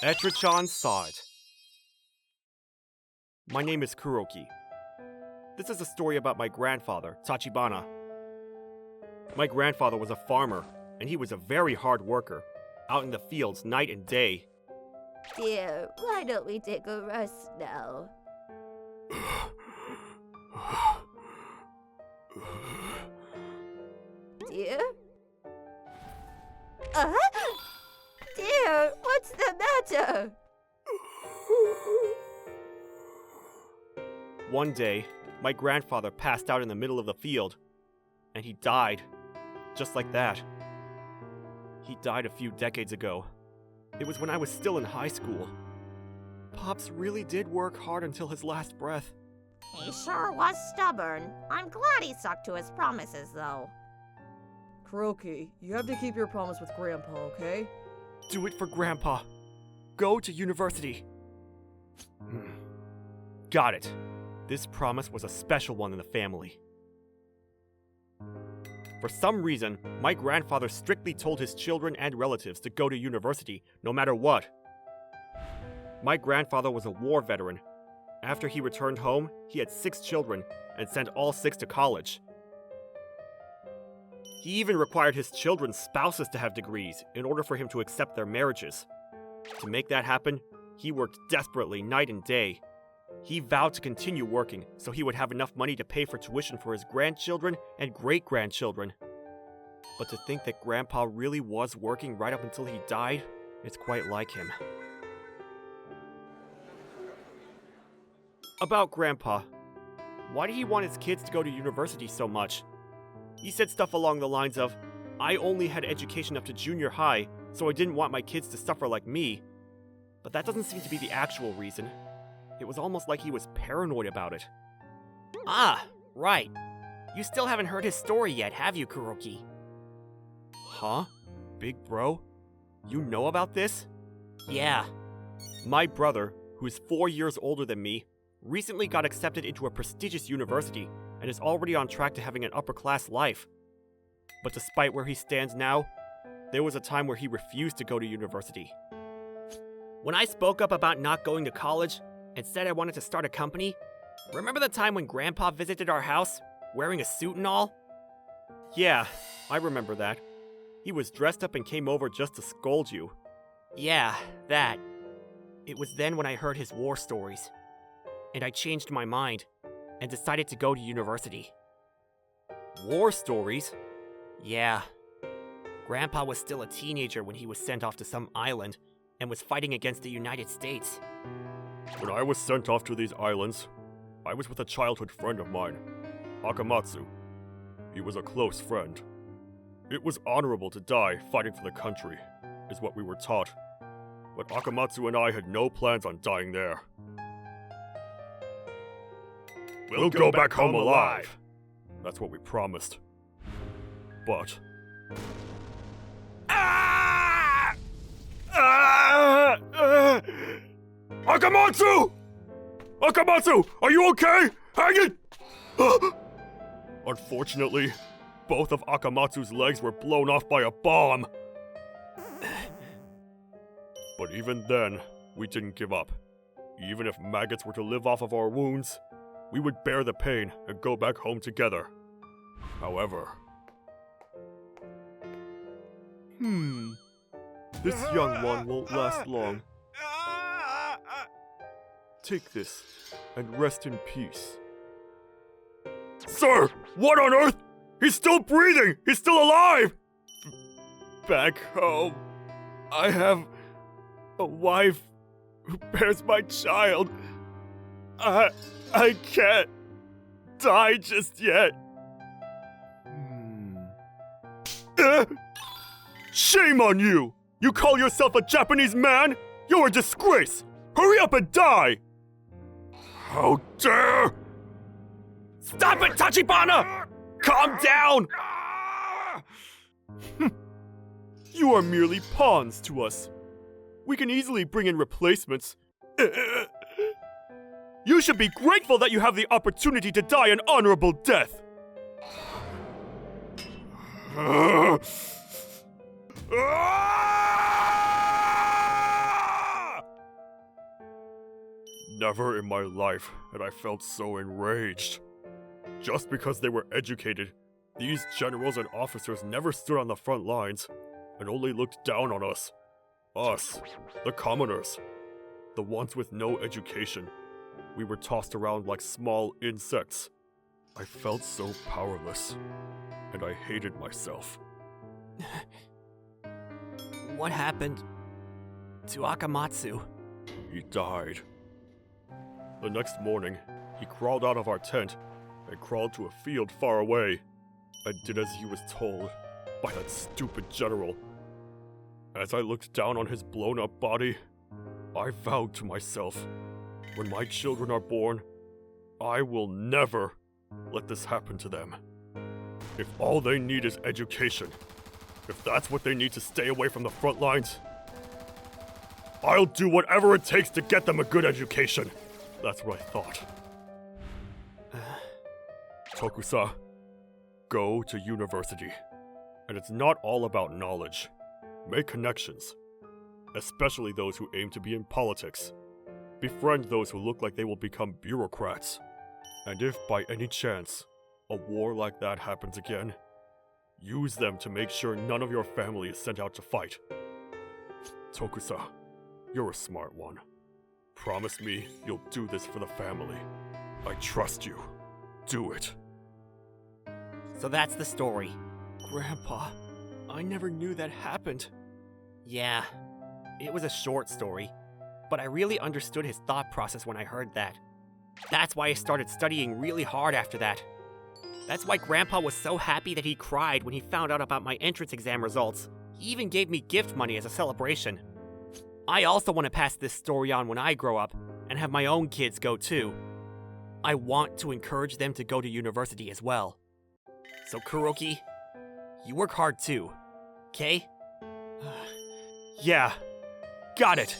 Etra-chan saw it. My name is Kuroki. This is a story about my grandfather, Tachibana. My grandfather was a farmer, and he was a very hard worker, out in the fields night and day. Dear, why don't we take a rest now? Dear? Dear, what's the matter? One day, my grandfather passed out in the middle of the field, and he died. Just like that. He died a few decades ago. It was when I was still in high school. Pops really did work hard until his last breath. He sure was stubborn. I'm glad he stuck to his promises, though. Kuroki, you have to keep your promise with Grandpa, okay? Do it for Grandpa. Go to university. Got it. This promise was a special one in the family. For some reason, my grandfather strictly told his children and relatives to go to university, no matter what. My grandfather was a war veteran. After he returned home, he had 6 children and sent all 6 to college. He even required his children's spouses to have degrees in order for him to accept their marriages. To make that happen, he worked desperately night and day. He vowed to continue working so he would have enough money to pay for tuition for his grandchildren and great-grandchildren. But to think that Grandpa really was working right up until he died, it's quite like him. About Grandpa. Why did he want his kids to go to university so much? He said stuff along the lines of, I only had education up to junior high, so I didn't want my kids to suffer like me. But that doesn't seem to be the actual reason. It was almost like he was paranoid about it. Ah, right. You still haven't heard his story yet, have you, Kuroki? Huh? Big bro? You know about this? Yeah. My brother, who is 4 years older than me, recently got accepted into a prestigious university and is already on track to having an upper-class life. But despite where he stands now, there was a time where he refused to go to university. When I spoke up about not going to college and said I wanted to start a company, remember the time when Grandpa visited our house, wearing a suit and all? Yeah, I remember that. He was dressed up and came over just to scold you. Yeah, that. It was then when I heard his war stories. And I changed my mind and decided to go to university. War stories? Yeah. Grandpa was still a teenager when he was sent off to some island and was fighting against the United States. When I was sent off to these islands, I was with a childhood friend of mine, Akamatsu. He was a close friend. It was honorable to die fighting for the country, is what we were taught. But Akamatsu and I had no plans on dying there. We'll go back home alive! That's what we promised. But... Akamatsu! Akamatsu! Are you okay? Hang it! Unfortunately, both of Akamatsu's legs were blown off by a bomb. But even then, we didn't give up. Even if maggots were to live off of our wounds, we would bear the pain and go back home together. However... This young one won't last long. Take this, and rest in peace. Sir! What on earth? He's still breathing! He's still alive! Back home, I have a wife who bears my child. I can't die just yet. Shame on you! You call yourself a Japanese man? You're a disgrace! Hurry up and die! How dare! Stop it, Tachibana! Calm down! You are merely pawns to us. We can easily bring in replacements. You should be grateful that you have the opportunity to die an honorable death. Never in my life had I felt so enraged. Just because they were educated, these generals and officers never stood on the front lines and only looked down on us. Us, the commoners, the ones with no education. We were tossed around like small insects. I felt so powerless, and I hated myself. What happened to Akamatsu? He died. The next morning, he crawled out of our tent and crawled to a field far away and did as he was told by that stupid general. As I looked down on his blown-up body, I vowed to myself, when my children are born, I will never let this happen to them. If all they need is education, if that's what they need to stay away from the front lines, I'll do whatever it takes to get them a good education. That's what I thought. Tokusa, go to university. And it's not all about knowledge. Make connections, especially those who aim to be in politics. Befriend those who look like they will become bureaucrats. And if by any chance a war like that happens again, use them to make sure none of your family is sent out to fight. Tokusa, you're a smart one. Promise me you'll do this for the family. I trust you. Do it. So that's the story. Grandpa, I never knew that happened. Yeah, it was a short story, but I really understood his thought process when I heard that. That's why I started studying really hard after that. That's why Grandpa was so happy that he cried when he found out about my entrance exam results. He even gave me gift money as a celebration. I also want to pass this story on when I grow up and have my own kids go too. I want to encourage them to go to university as well. So Kuroki, you work hard too, okay? Yeah, got it.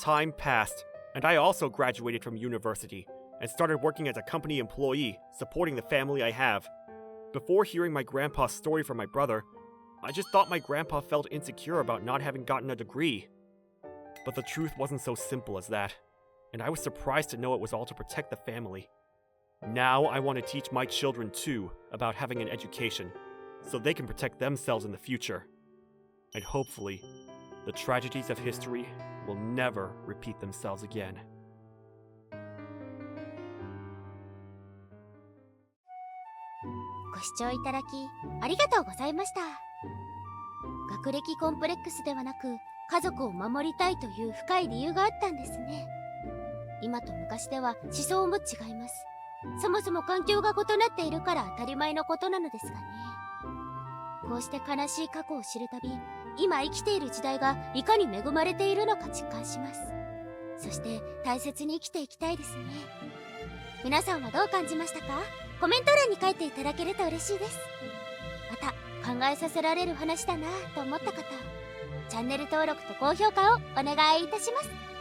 Time passed, and I also graduated from university and started working as a company employee, supporting the family I have. Before hearing my grandpa's story from my brother, I just thought my grandpa felt insecure about not having gotten a degree. But the truth wasn't so simple as that, and I was surprised to know it was all to protect the family. Now I want to teach my children too about having an education, so they can protect themselves in the future. And hopefully, the tragedies of history will never repeat themselves again. ご視聴いただきありがとうございました。学歴コンプレックスではなく家族を守りたいという深い理由があったんですね。今と昔では思想も違います。そもそも環境が異なっているから当たり前のことなのですがね。こうして悲しい過去を知るたび、今生きている時代がいかに恵まれているのか実感します。そして大切に生きていきたいですね。皆さんはどう感じましたか？コメント欄に書いていただけると嬉しいです。また考えさせられる話だなと思った方、チャンネル登録と高評価をお願いいたします。